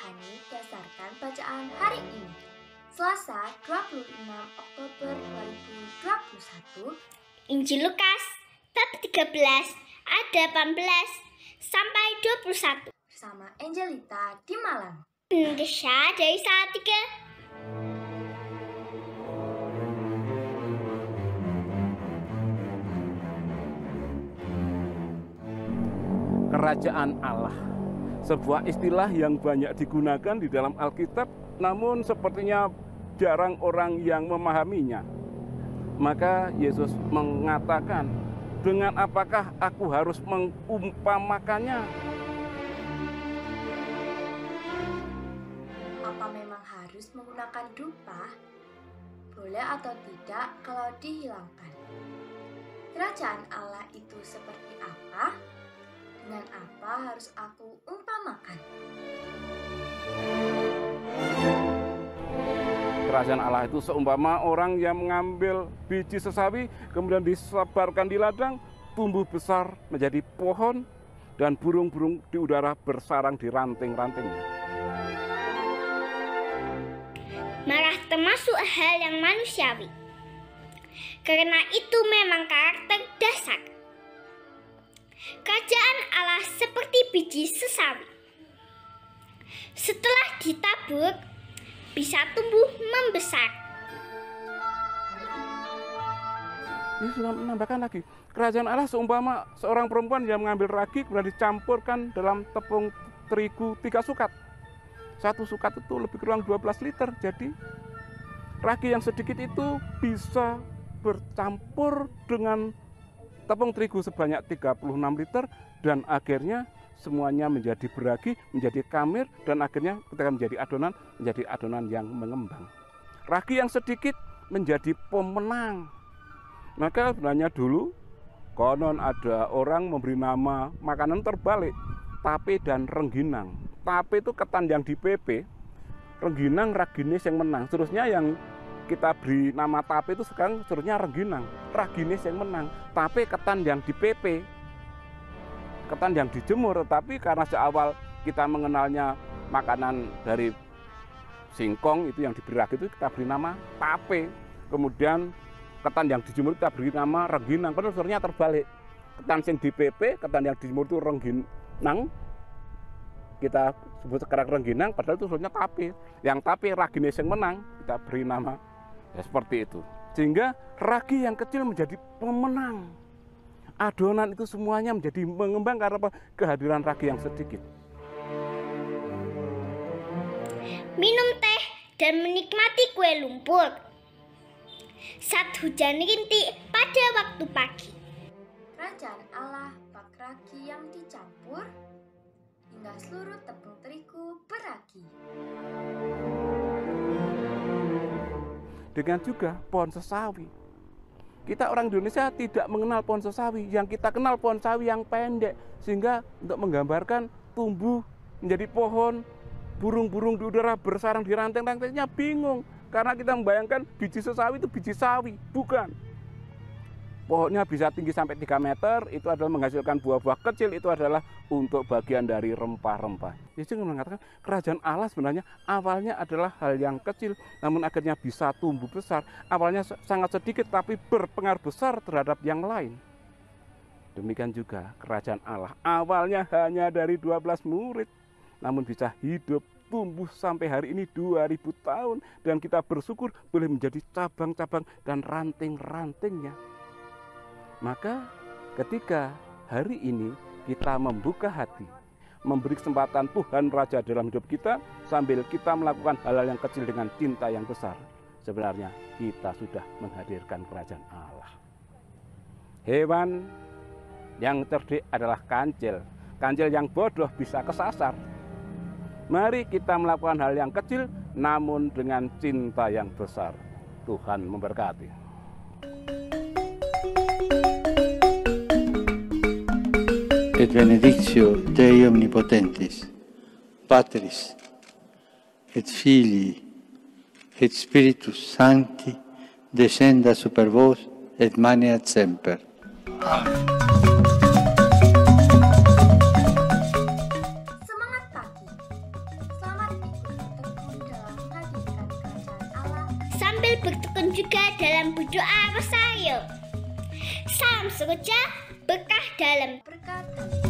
rohani berdasarkan bacaan hari ini, Selasa 26 Oktober 2021. Injil Lukas bab 13 ayat 18 sampai 21. Bersama Angelita di Malang. Indonesia dari Salatiga. Kerajaan Allah, sebuah istilah yang banyak digunakan di dalam Alkitab, namun sepertinya jarang orang yang memahaminya. Maka Yesus mengatakan, dengan apakah aku harus mengumpamakannya? Apa memang harus menggunakan dupa? Boleh atau tidak kalau dihilangkan? Kerajaan Allah itu seperti apa? Dengan apa harus aku umpamakan? Kerajaan Allah itu seumpama orang yang mengambil biji sesawi, kemudian disebarkan di ladang, tumbuh besar menjadi pohon, dan burung-burung di udara bersarang di ranting-rantingnya. Marah termasuk hal yang manusiawi. Karena itu memang karakter dasar. Kerajaan Allah seperti biji sesawi. Setelah ditabur, bisa tumbuh membesar. Ini sudah menambahkan lagi, kerajaan Allah seumpama seorang perempuan yang mengambil ragi kemudian dicampurkan dalam tepung terigu 3 sukat. Satu sukat itu lebih kurang 12 liter. Jadi ragi yang sedikit itu bisa bercampur dengan tepung terigu sebanyak 36 liter dan akhirnya semuanya menjadi beragi, menjadi kamir, dan akhirnya ketika menjadi adonan yang mengembang. Ragi yang sedikit menjadi pemenang. Maka sebenarnya dulu konon ada orang memberi nama makanan terbalik, tape dan rengginang. Tape itu ketan yang dipepe, rengginang raginis yang menang. Seterusnya yang kita beri nama tape itu sekarang seterusnya rengginang, raginis yang menang. Tape ketan yang dipepe, ketan yang dijemur, tetapi karena seawal kita mengenalnya makanan dari singkong itu yang diberi ragi itu kita beri nama tape. Kemudian ketan yang dijemur kita beri nama rengginang. Padahal sebenarnya terbalik. Ketan yang dipepe, ketan yang dijemur itu rengginang. Kita sebut sekarang rengginang, padahal itu sebenarnya tape. Yang tape raginis yang menang, kita beri nama ya seperti itu. Sehingga ragi yang kecil menjadi pemenang. Adonan itu semuanya menjadi mengembang karena apa? Kehadiran ragi yang sedikit. Minum teh dan menikmati kue lumpur saat hujan rintik pada waktu pagi. Kerajaan Allah bak ragi yang dicampur hingga seluruh tepung terigu beragi. Dengan juga pohon sesawi. Kita orang Indonesia tidak mengenal pohon sesawi. Yang kita kenal pohon sawi yang pendek. Sehingga untuk menggambarkan tumbuh menjadi pohon, burung-burung di udara bersarang di ranting-rantingnya bingung. Karena kita membayangkan biji sesawi itu biji sawi. Bukan. Pohonnya bisa tinggi sampai 3 meter, itu adalah menghasilkan buah-buah kecil, itu adalah untuk bagian dari rempah-rempah. Yesus mengatakan kerajaan Allah sebenarnya awalnya adalah hal yang kecil, namun akhirnya bisa tumbuh besar. Awalnya sangat sedikit, tapi berpengaruh besar terhadap yang lain. Demikian juga kerajaan Allah. Awalnya hanya dari 12 murid, namun bisa hidup, tumbuh sampai hari ini 2000 tahun. Dan kita bersyukur boleh menjadi cabang-cabang dan ranting-rantingnya. Maka ketika hari ini kita membuka hati, memberi kesempatan Tuhan Raja dalam hidup kita, sambil kita melakukan hal-hal yang kecil dengan cinta yang besar, sebenarnya kita sudah menghadirkan kerajaan Allah. Hewan yang cerdik adalah kancil. Kancil yang bodoh bisa kesasar. Mari kita melakukan hal yang kecil, namun dengan cinta yang besar. Tuhan memberkati. Et benedictio Dei omnipotentis, Patris, et Filii, et Spiritus Sancti, descenda super vos et maneat semper. Amen. Semangat pagi. Selamat sambil bertekun juga dalam berdoa rosario. Salam seroja, berkah dalam Berkat